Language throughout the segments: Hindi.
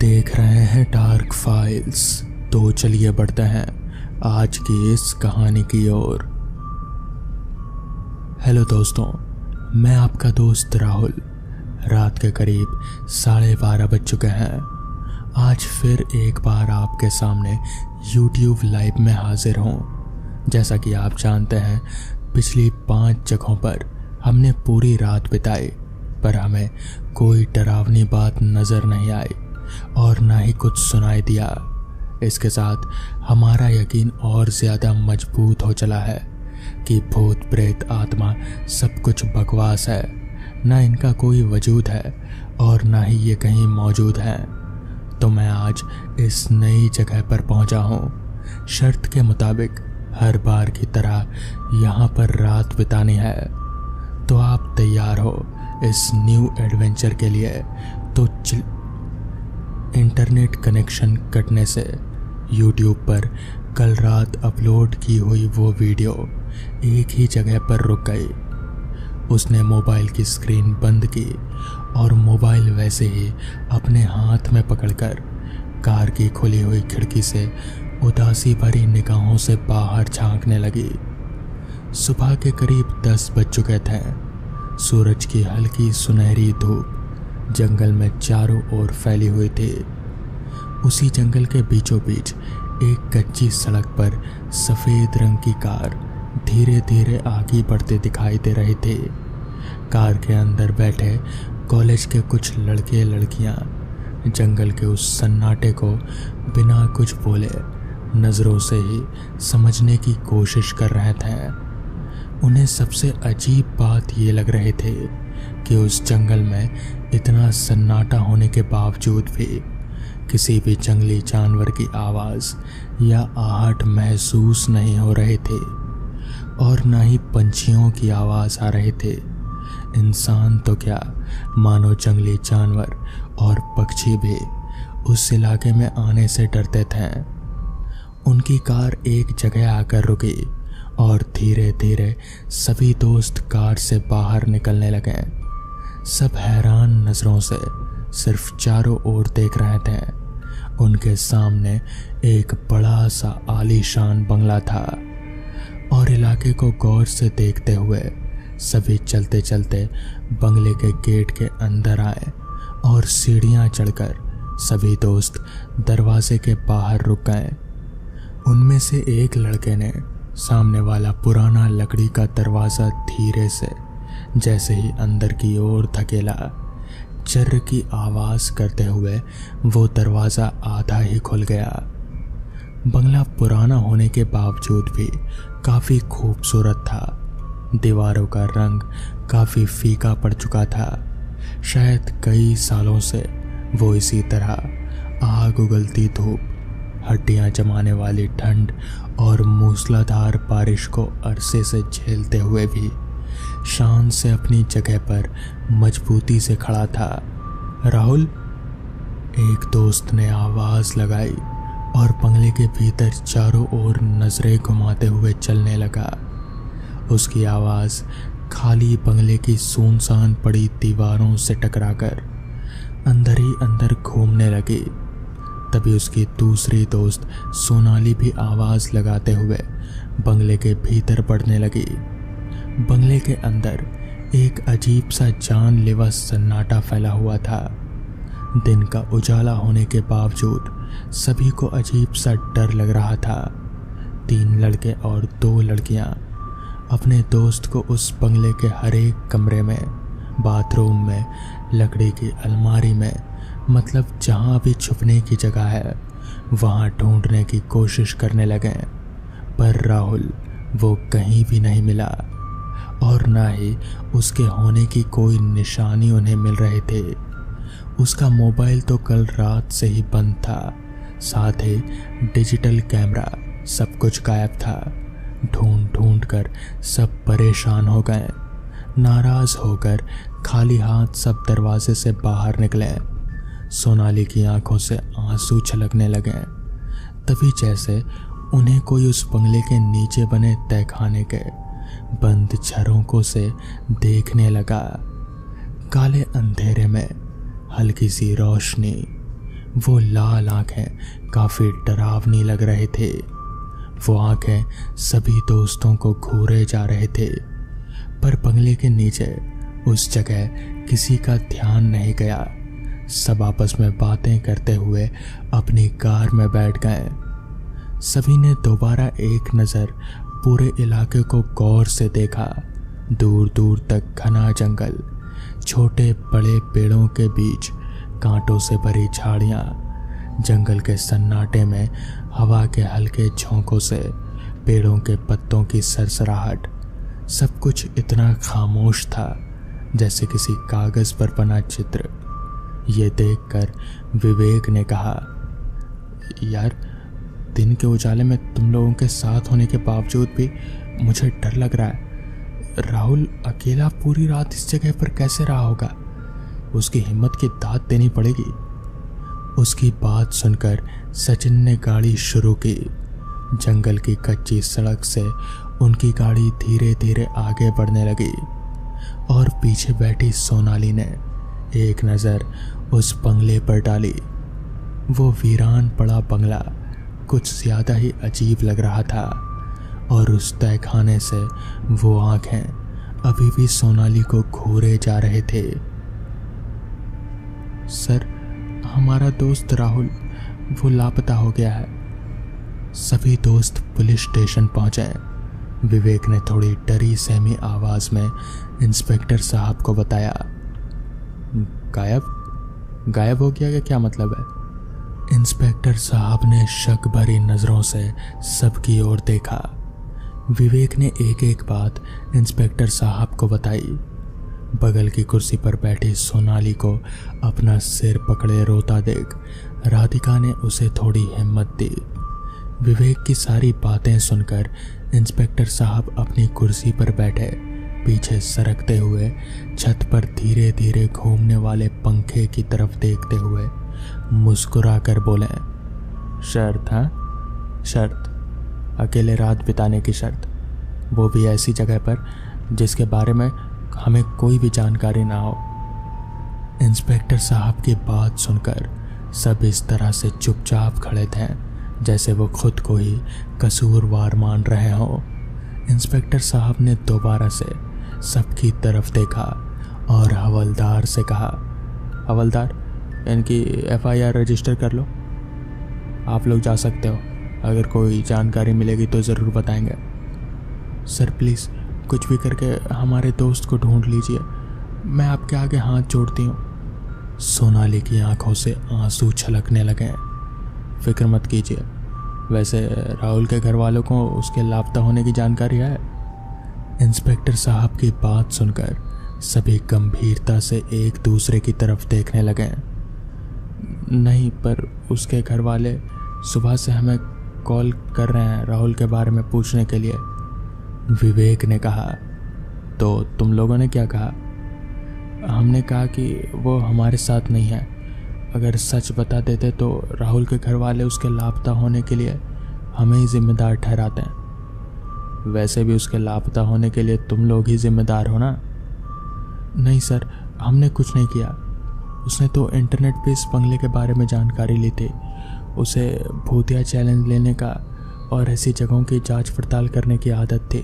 देख रहे हैं डार्क फाइल्स। तो चलिए बढ़ते हैं आज की इस कहानी की ओर। हेलो दोस्तों, मैं आपका दोस्त राहुल। रात के करीब 12:30 बज चुके हैं। आज फिर एक बार आपके सामने YouTube लाइव में हाजिर हूँ। जैसा कि आप जानते हैं, पिछली 5 जगहों पर हमने पूरी रात बिताई, पर हमें कोई डरावनी बात नज़र नहीं आई और ना ही कुछ सुनाई दिया। इसके साथ हमारा यकीन और ज़्यादा मजबूत हो चला है कि भूत प्रेत आत्मा सब कुछ बकवास है। ना इनका कोई वजूद है और ना ही ये कहीं मौजूद हैं। तो मैं आज इस नई जगह पर पहुंचा हूं। शर्त के मुताबिक हर बार की तरह यहाँ पर रात बितानी है। तो आप तैयार हो इस न्यू एडवेंचर के लिए? तो इंटरनेट कनेक्शन कटने से YouTube पर कल रात अपलोड की हुई वो वीडियो एक ही जगह पर रुक गई। उसने मोबाइल की स्क्रीन बंद की और मोबाइल वैसे ही अपने हाथ में पकड़कर कार की खुली हुई खिड़की से उदासी भरी निगाहों से बाहर झांकने लगी। सुबह के करीब 10 बज चुके थे। सूरज की हल्की सुनहरी धूप जंगल में चारों ओर फैली हुई थी। उसी जंगल के बीचों बीच एक कच्ची सड़क पर सफ़ेद रंग की कार धीरे धीरे आगे बढ़ते दिखाई दे रही थी। कार के अंदर बैठे कॉलेज के कुछ लड़के लड़कियां जंगल के उस सन्नाटे को बिना कुछ बोले नज़रों से ही समझने की कोशिश कर रहे थे। उन्हें सबसे अजीब बात ये लग रही थी कि उस जंगल में इतना सन्नाटा होने के बावजूद भी किसी भी जंगली जानवर की आवाज़ या आहट महसूस नहीं हो रही थी और ना ही पंछियों की आवाज़ आ रही थी। इंसान तो क्या, मानो जंगली जानवर और पक्षी भी उस इलाके में आने से डरते थे। उनकी कार एक जगह आकर रुकी और धीरे धीरे सभी दोस्त कार से बाहर निकलने लगे। सब हैरान नज़रों से सिर्फ चारों ओर देख रहे थे। उनके सामने एक बड़ा सा आलीशान बंगला था और इलाके को गौर से देखते हुए सभी चलते चलते बंगले के गेट के अंदर आए और सीढ़ियां चढ़कर सभी दोस्त दरवाजे के बाहर रुक गए। उनमें से एक लड़के ने सामने वाला पुराना लकड़ी का दरवाज़ा धीरे से जैसे ही अंदर की ओर धकेला, चर्र की आवाज़ करते हुए वो दरवाज़ा आधा ही खुल गया। बंगला पुराना होने के बावजूद भी काफ़ी खूबसूरत था। दीवारों का रंग काफ़ी फीका पड़ चुका था। शायद कई सालों से वो इसी तरह आग उगलती धूप, हड्डियां जमाने वाली ठंड और मूसलाधार बारिश को अरसे से झेलते हुए भी शान से अपनी जगह पर मजबूती से खड़ा था। राहुल, एक दोस्त ने आवाज़ लगाई और बंगले के भीतर चारों ओर नज़रें घुमाते हुए चलने लगा। उसकी आवाज़ खाली बंगले की सुनसान पड़ी दीवारों से टकराकर अंदर ही अंदर घूमने लगी। तभी उसकी दूसरी दोस्त सोनाली भी आवाज़ लगाते हुए बंगले के भीतर बढ़ने लगी। बंगले के अंदर एक अजीब सा जानलेवा सन्नाटा फैला हुआ था। दिन का उजाला होने के बावजूद सभी को अजीब सा डर लग रहा था। 3 लड़के और 2 लड़कियां अपने दोस्त को उस बंगले के हर एक कमरे में, बाथरूम में, लकड़ी की अलमारी में, मतलब जहां भी छुपने की जगह है वहां ढूंढने की कोशिश करने लगे। पर राहुल वो कहीं भी नहीं मिला और ना ही उसके होने की कोई निशानी उन्हें मिल रही थी। उसका मोबाइल तो कल रात से ही बंद था, साथ ही डिजिटल कैमरा, सब कुछ गायब था। ढूंढ ढूंढ कर सब परेशान हो गए। नाराज़ होकर खाली हाथ सब दरवाजे से बाहर निकले। सोनाली की आंखों से आंसू छलकने लगे। तभी जैसे उन्हें कोई उस बंगले के नीचे बने तहखाने के बंद झरोकों से देखने लगा। काले अंधेरे में हल्की सी रोशनी वो लाल आंखें काफ़ी डरावनी लग रहे थे। वो आंखें सभी दोस्तों को घूरे जा रहे थे, पर बंगले के नीचे उस जगह किसी का ध्यान नहीं गया। सब आपस में बातें करते हुए अपनी कार में बैठ गए। सभी ने दोबारा एक नज़र पूरे इलाके को गौर से देखा। दूर दूर तक घना जंगल, छोटे बड़े पेड़ों के बीच कांटों से भरी झाड़ियाँ। जंगल के सन्नाटे में हवा के हल्के झोंकों से पेड़ों के पत्तों की सरसराहट, सब कुछ इतना खामोश था जैसे किसी कागज़ पर बना चित्र। ये देखकर विवेक ने कहा, यार दिन के उजाले में तुम लोगों के साथ होने के बावजूद भी मुझे डर लग रहा है। राहुल अकेला पूरी रात इस जगह पर कैसे रहा होगा? उसकी हिम्मत की दाद देनी पड़ेगी। उसकी बात सुनकर सचिन ने गाड़ी शुरू की। जंगल की कच्ची सड़क से उनकी गाड़ी धीरे धीरे आगे बढ़ने लगी और पीछे बैठी सोनाली ने एक नज़र उस बंगले पर डाली। वो वीरान पड़ा बंगला कुछ ज़्यादा ही अजीब लग रहा था और उस तहखाने से वो आंखें अभी भी सोनाली को घूरे जा रहे थे। सर, हमारा दोस्त राहुल वो लापता हो गया है। सभी दोस्त पुलिस स्टेशन पहुंचे। विवेक ने थोड़ी डरी सहमी आवाज़ में इंस्पेक्टर साहब को बताया। गायब हो गया? क्या मतलब है? इंस्पेक्टर साहब ने शक भरी नज़रों से सबकी ओर देखा। विवेक ने एक एक बात इंस्पेक्टर साहब को बताई। बगल की कुर्सी पर बैठी सोनाली को अपना सिर पकड़े रोता देख राधिका ने उसे थोड़ी हिम्मत दी। विवेक की सारी बातें सुनकर इंस्पेक्टर साहब अपनी कुर्सी पर बैठे पीछे सरकते हुए छत पर धीरे धीरे घूमने वाले पंखे की तरफ देखते हुए मुस्कुरा कर बोले, शर्त? हाँ, शर्त। अकेले रात बिताने की शर्त, वो भी ऐसी जगह पर जिसके बारे में हमें कोई भी जानकारी ना हो। इंस्पेक्टर साहब की बात सुनकर सब इस तरह से चुपचाप खड़े थे जैसे वो खुद को ही कसूरवार मान रहे हों। इंस्पेक्टर साहब ने दोबारा से सबकी तरफ देखा और हवलदार से कहा, हवलदार, इनकी FIR रजिस्टर कर लो। आप लोग जा सकते हो। अगर कोई जानकारी मिलेगी तो ज़रूर बताएंगे। सर प्लीज़ कुछ भी करके हमारे दोस्त को ढूंढ लीजिए, मैं आपके आगे हाथ जोड़ती हूँ। सोनाली की आंखों से आंसू छलकने लगे। फिक्र मत कीजिए, वैसे राहुल के घर वालों को उसके लापता होने की जानकारी है। इंस्पेक्टर साहब की बात सुनकर सभी गंभीरता से एक दूसरे की तरफ देखने लगे। नहीं, पर उसके घर वाले सुबह से हमें कॉल कर रहे हैं राहुल के बारे में पूछने के लिए। विवेक ने कहा, तो तुम लोगों ने क्या कहा? हमने कहा कि वो हमारे साथ नहीं है। अगर सच बता देते तो राहुल के घर वाले उसके लापता होने के लिए हमें ही जिम्मेदार ठहराते हैं। वैसे भी उसके लापता होने के लिए तुम लोग ही जिम्मेदार हो ना? नहीं सर, हमने कुछ नहीं किया। उसने तो इंटरनेट पे इस बंगले के बारे में जानकारी ली थी। उसे भूतिया चैलेंज लेने का और ऐसी जगहों की जांच पड़ताल करने की आदत थी।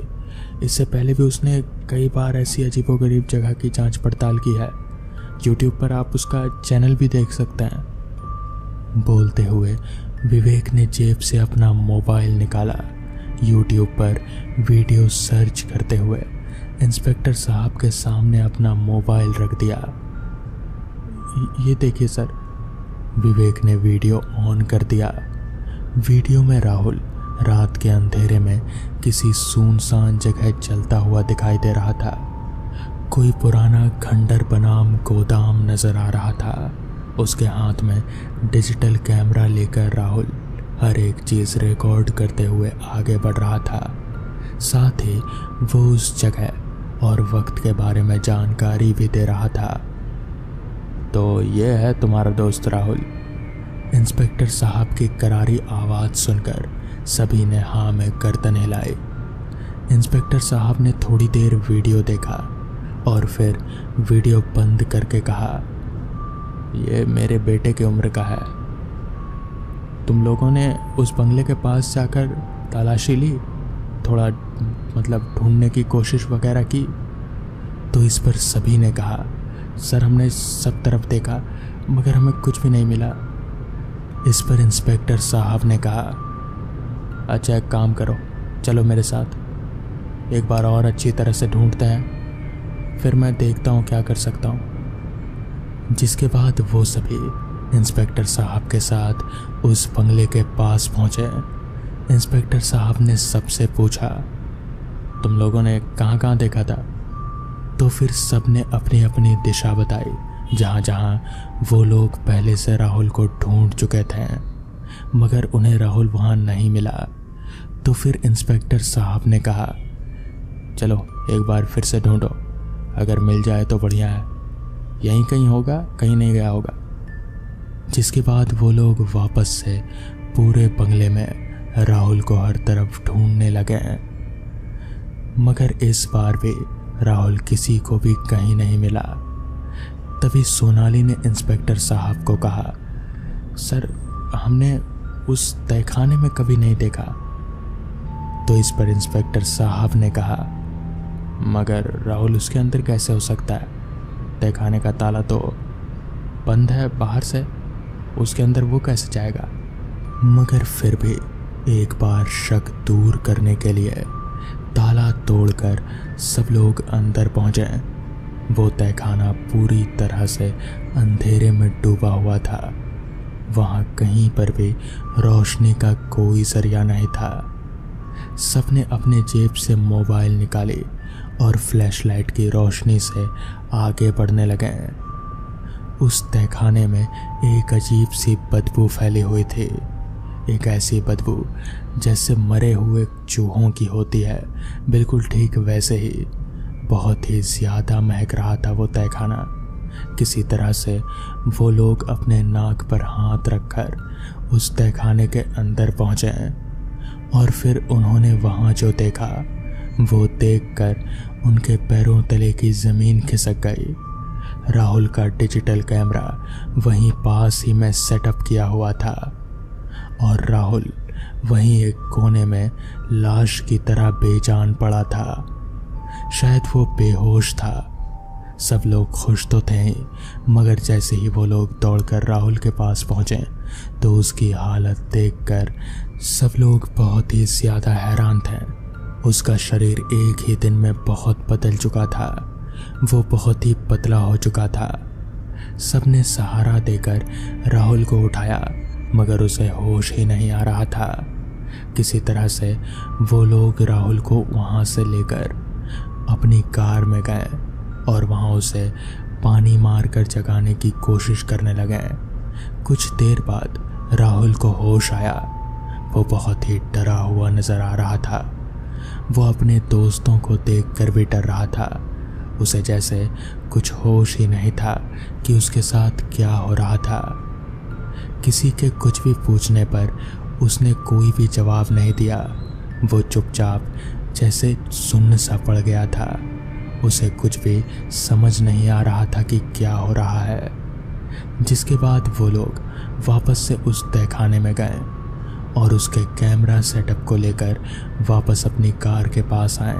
इससे पहले भी उसने कई बार ऐसी अजीबोगरीब जगह की जांच पड़ताल की है। YouTube पर आप उसका चैनल भी देख सकते हैं। बोलते हुए विवेक ने जेब से अपना मोबाइल निकाला। YouTube पर वीडियो सर्च करते हुए इंस्पेक्टर साहब के सामने अपना मोबाइल रख दिया। ये देखिए सर। विवेक ने वीडियो ऑन कर दिया। वीडियो में राहुल रात के अंधेरे में किसी सुनसान जगह चलता हुआ दिखाई दे रहा था। कोई पुराना खंडर बनाम गोदाम नजर आ रहा था। उसके हाथ में डिजिटल कैमरा लेकर राहुल हर एक चीज़ रिकॉर्ड करते हुए आगे बढ़ रहा था। साथ ही वो उस जगह और वक्त के बारे में जानकारी भी दे रहा था। तो ये है तुम्हारा दोस्त राहुल। इंस्पेक्टर साहब की करारी आवाज़ सुनकर सभी ने हाँ में गर्दन हिलाई। इंस्पेक्टर साहब ने थोड़ी देर वीडियो देखा और फिर वीडियो बंद करके कहा, ये मेरे बेटे की उम्र का है। तुम लोगों ने उस बंगले के पास जाकर तलाशी ली, थोड़ा मतलब ढूंढने की कोशिश वगैरह की? तो इस पर सभी ने कहा, सर हमने सब तरफ देखा मगर हमें कुछ भी नहीं मिला। इस पर इंस्पेक्टर साहब ने कहा, अच्छा एक काम करो, चलो मेरे साथ, एक बार और अच्छी तरह से ढूंढते हैं, फिर मैं देखता हूँ क्या कर सकता हूँ। जिसके बाद वो सभी इंस्पेक्टर साहब के साथ उस बंगले के पास पहुँचे। इंस्पेक्टर साहब ने सबसे पूछा, तुम लोगों ने कहाँ कहाँ देखा था? तो फिर सब ने अपनी अपनी दिशा बताई, जहाँ जहाँ वो लोग पहले से राहुल को ढूंढ चुके थे, मगर उन्हें राहुल वहाँ नहीं मिला। तो फिर इंस्पेक्टर साहब ने कहा, चलो एक बार फिर से ढूंढो, अगर मिल जाए तो बढ़िया है, यहीं कहीं होगा, कहीं नहीं गया होगा। जिसके बाद वो लोग वापस से पूरे बंगले में राहुल को हर तरफ ढूंढने लगे, मगर इस बार भी राहुल किसी को भी कहीं नहीं मिला। तभी सोनाली ने इंस्पेक्टर साहब को कहा, सर हमने उस तहखाने में कभी नहीं देखा। तो इस पर इंस्पेक्टर साहब ने कहा, मगर राहुल उसके अंदर कैसे हो सकता है? तहखाने का ताला तो बंद है बाहर से, उसके अंदर वो कैसे जाएगा? मगर फिर भी एक बार शक दूर करने के लिए ताला तोड़कर सब लोग अंदर पहुंचे। वो तहखाना पूरी तरह से अंधेरे में डूबा हुआ था, वहां कहीं पर भी रोशनी का कोई जरिया नहीं था। सबने अपने जेब से मोबाइल निकाली और फ्लैशलाइट की रोशनी से आगे बढ़ने लगे। उस तहखाने में एक अजीब सी बदबू फैली हुई थी, एक ऐसी बदबू जैसे मरे हुए चूहों की होती है, बिल्कुल ठीक वैसे ही। बहुत ही ज़्यादा महक रहा था वो तहखाना। किसी तरह से वो लोग अपने नाक पर हाथ रखकर उस तहखाने के अंदर पहुंचे और फिर उन्होंने वहाँ जो देखा वो देखकर उनके पैरों तले की ज़मीन खिसक गई। राहुल का डिजिटल कैमरा वहीं पास ही में सेटअप किया हुआ था और राहुल वहीं एक कोने में लाश की तरह बेजान पड़ा था। शायद वो बेहोश था। सब लोग खुश तो थे ही, मगर जैसे ही वो लोग दौड़कर राहुल के पास पहुंचे तो उसकी हालत देखकर सब लोग बहुत ही ज़्यादा हैरान थे। उसका शरीर एक ही दिन में बहुत बदल चुका था, वो बहुत ही पतला हो चुका था। सबने सहारा देकर राहुल को उठाया, मगर उसे होश ही नहीं आ रहा था। किसी तरह से वो लोग राहुल को वहाँ से लेकर अपनी कार में गए और वहाँ उसे पानी मारकर जगाने की कोशिश करने लगे। कुछ देर बाद राहुल को होश आया। वो बहुत ही डरा हुआ नज़र आ रहा था। वो अपने दोस्तों को देखकर भी डर रहा था। उसे जैसे कुछ होश ही नहीं था कि उसके साथ क्या हो रहा था। किसी के कुछ भी पूछने पर उसने कोई भी जवाब नहीं दिया। वो चुपचाप जैसे सुन्न सा पड़ गया था। उसे कुछ भी समझ नहीं आ रहा था कि क्या हो रहा है। जिसके बाद वो लोग वापस से उस तहखाने में गए और उसके कैमरा सेटअप को लेकर वापस अपनी कार के पास आए।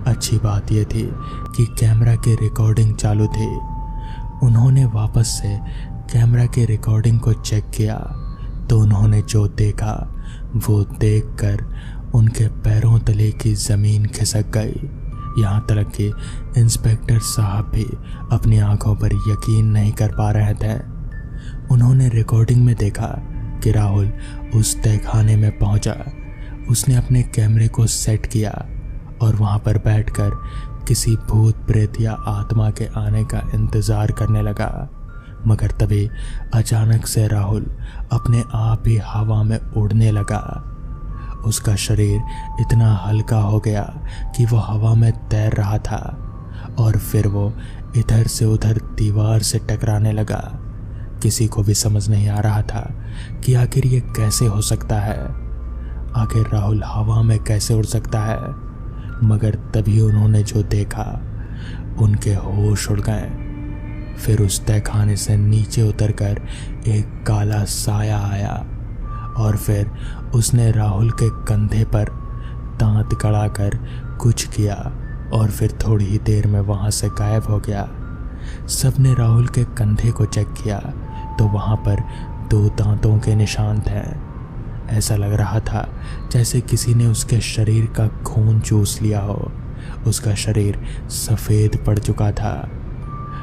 अच्छी बात यह थी कि कैमरा की रिकॉर्डिंग चालू थी। उन्होंने वापस से कैमरा की रिकॉर्डिंग को चेक किया तो उन्होंने जो देखा वो देखकर उनके पैरों तले की ज़मीन खिसक गई। यहाँ तक कि इंस्पेक्टर साहब भी अपनी आंखों पर यकीन नहीं कर पा रहे थे। उन्होंने रिकॉर्डिंग में देखा कि राहुल उस तहखाने में पहुंचा। उसने अपने कैमरे को सेट किया और वहां पर बैठकर किसी भूत प्रेत या आत्मा के आने का इंतज़ार करने लगा। मगर तभी अचानक से राहुल अपने आप ही हवा में उड़ने लगा। उसका शरीर इतना हल्का हो गया कि वो हवा में तैर रहा था और फिर वो इधर से उधर दीवार से टकराने लगा। किसी को भी समझ नहीं आ रहा था कि आखिर ये कैसे हो सकता है, आखिर राहुल हवा में कैसे उड़ सकता है। मगर तभी उन्होंने जो देखा उनके होश उड़ गए। फिर उस तहखाने से नीचे उतरकर एक काला साया आया और फिर उसने राहुल के कंधे पर दांत गड़ाकर कुछ किया और फिर थोड़ी ही देर में वहां से गायब हो गया। सबने राहुल के कंधे को चेक किया तो वहां पर 2 दांतों के निशान थे। ऐसा लग रहा था जैसे किसी ने उसके शरीर का खून चूस लिया हो। उसका शरीर सफ़ेद पड़ चुका था।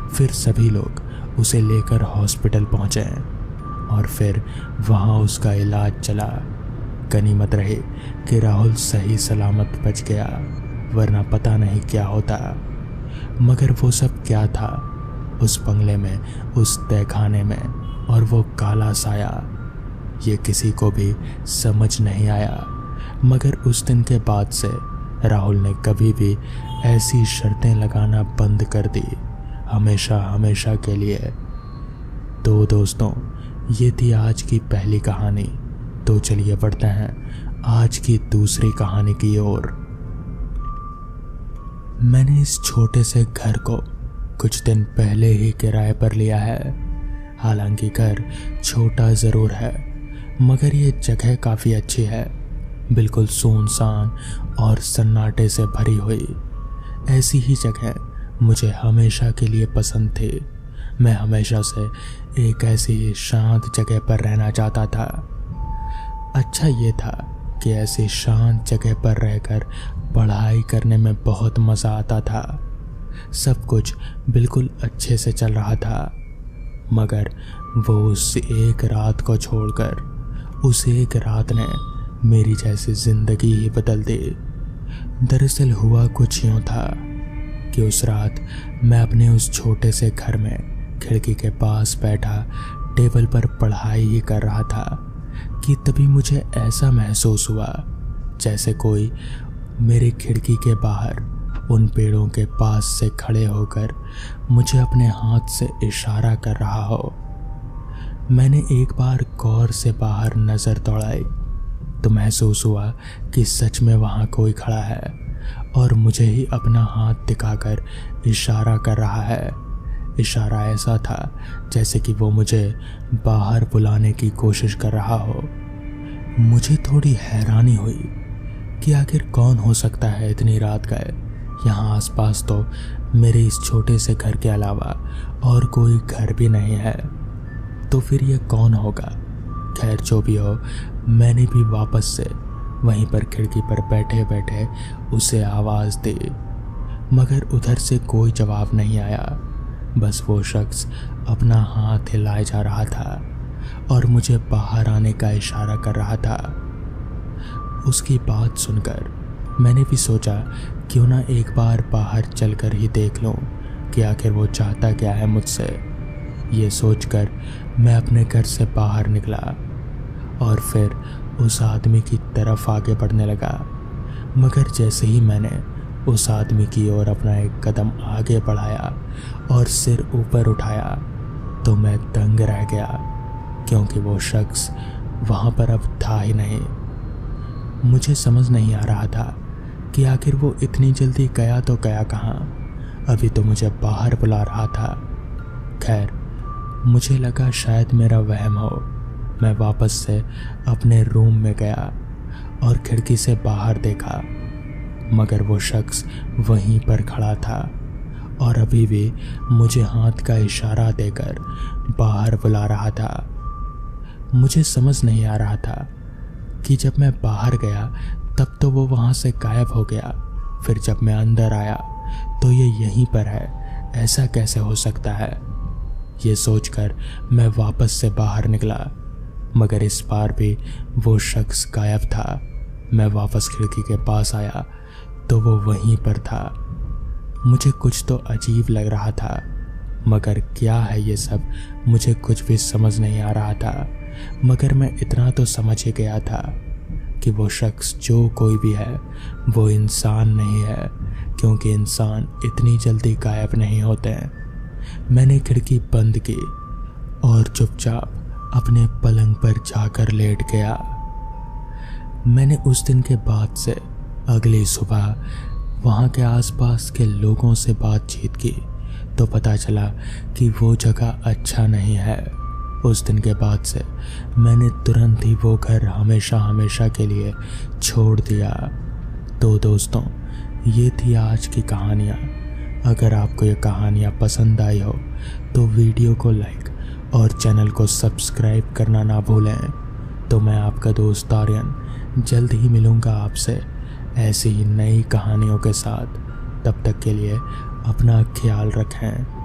फिर सभी लोग उसे लेकर हॉस्पिटल पहुंचे और फिर वहां उसका इलाज चला। गनीमत रही कि राहुल सही सलामत बच गया, वरना पता नहीं क्या होता। मगर वो सब क्या था उस बंगले में, उस तहखाने में, और वो काला साया, ये किसी को भी समझ नहीं आया। मगर उस दिन के बाद से राहुल ने कभी भी ऐसी शर्तें लगाना बंद कर दी, हमेशा हमेशा के लिए। तो दोस्तों, ये थी आज की पहली कहानी। तो चलिए बढ़ते हैं आज की दूसरी कहानी की ओर। मैंने इस छोटे से घर को कुछ दिन पहले ही किराए पर लिया है। हालांकि घर छोटा ज़रूर है, मगर ये जगह काफ़ी अच्छी है, बिल्कुल सुनसान और सन्नाटे से भरी हुई। ऐसी ही जगह मुझे हमेशा के लिए पसंद थी। मैं हमेशा से एक ऐसी शांत जगह पर रहना चाहता था। अच्छा ये था कि ऐसी शांत जगह पर रहकर पढ़ाई करने में बहुत मज़ा आता था। सब कुछ बिल्कुल अच्छे से चल रहा था, मगर वो उस एक रात को छोड़कर, उस एक रात ने मेरी जैसी ज़िंदगी ही बदल दी। दरअसल हुआ कुछ यूँ था कि उस रात मैं अपने उस छोटे से घर में खिड़की के पास बैठा टेबल पर पढ़ाई ही कर रहा था कि तभी मुझे ऐसा महसूस हुआ जैसे कोई मेरी खिड़की के बाहर उन पेड़ों के पास से खड़े होकर मुझे अपने हाथ से इशारा कर रहा हो। मैंने एक बार गौर से बाहर नज़र दौड़ाई तो महसूस हुआ कि सच में वहाँ कोई खड़ा है और मुझे ही अपना हाथ दिखाकर इशारा कर रहा है। इशारा ऐसा था जैसे कि वो मुझे बाहर बुलाने की कोशिश कर रहा हो। मुझे थोड़ी हैरानी हुई कि आखिर कौन हो सकता है इतनी रात का। यहाँ आसपास तो मेरे इस छोटे से घर के अलावा और कोई घर भी नहीं है, तो फिर ये कौन होगा। खैर जो भी हो, मैंने भी वापस से वहीं पर खिड़की पर बैठे बैठे उसे आवाज़ दी, मगर उधर से कोई जवाब नहीं आया। बस वो शख्स अपना हाथ हिलाए जा रहा था और मुझे बाहर आने का इशारा कर रहा था। उसकी बात सुनकर मैंने भी सोचा क्यों ना एक बार बाहर चलकर ही देख लूं कि आखिर वो चाहता क्या है मुझसे। ये सोचकर मैं अपने घर से बाहर निकला और फिर उस आदमी की तरफ आगे बढ़ने लगा। मगर जैसे ही मैंने उस आदमी की ओर अपना एक कदम आगे बढ़ाया और सिर ऊपर उठाया तो मैं दंग रह गया, क्योंकि वो शख्स वहाँ पर अब था ही नहीं। मुझे समझ नहीं आ रहा था कि आखिर वो इतनी जल्दी गया तो गया कहाँ। अभी तो मुझे बाहर बुला रहा था। खैर मुझे लगा शायद मेरा वहम हो। मैं वापस से अपने रूम में गया और खिड़की से बाहर देखा, मगर वो शख्स वहीं पर खड़ा था और अभी भी मुझे हाथ का इशारा देकर बाहर बुला रहा था। मुझे समझ नहीं आ रहा था कि जब मैं बाहर गया तब तो वो वहाँ से गायब हो गया, फिर जब मैं अंदर आया तो ये यहीं पर है। ऐसा कैसे हो सकता है। ये सोचकर मैं वापस से बाहर निकला, मगर इस बार भी वो शख्स गायब था। मैं वापस खिड़की के पास आया तो वो वहीं पर था। मुझे कुछ तो अजीब लग रहा था, मगर क्या है ये सब मुझे कुछ भी समझ नहीं आ रहा था। मगर मैं इतना तो समझ ही गया था कि वो शख्स जो कोई भी है वो इंसान नहीं है, क्योंकि इंसान इतनी जल्दी गायब नहीं होते हैं। मैंने खिड़की बंद की और चुपचाप अपने पलंग पर जाकर लेट गया। मैंने उस दिन के बाद से अगली सुबह वहाँ के आसपास के लोगों से बातचीत की तो पता चला कि वो जगह अच्छा नहीं है। उस दिन के बाद से मैंने तुरंत ही वो घर हमेशा हमेशा के लिए छोड़ दिया। तो दोस्तों, ये थी आज की कहानियाँ। अगर आपको ये कहानियाँ पसंद आई हो तो वीडियो को लाइक और चैनल को सब्सक्राइब करना ना भूलें। तो मैं आपका दोस्त आर्यन जल्द ही मिलूँगा आपसे ऐसी ही नई कहानियों के साथ। तब तक के लिए अपना ख्याल रखें।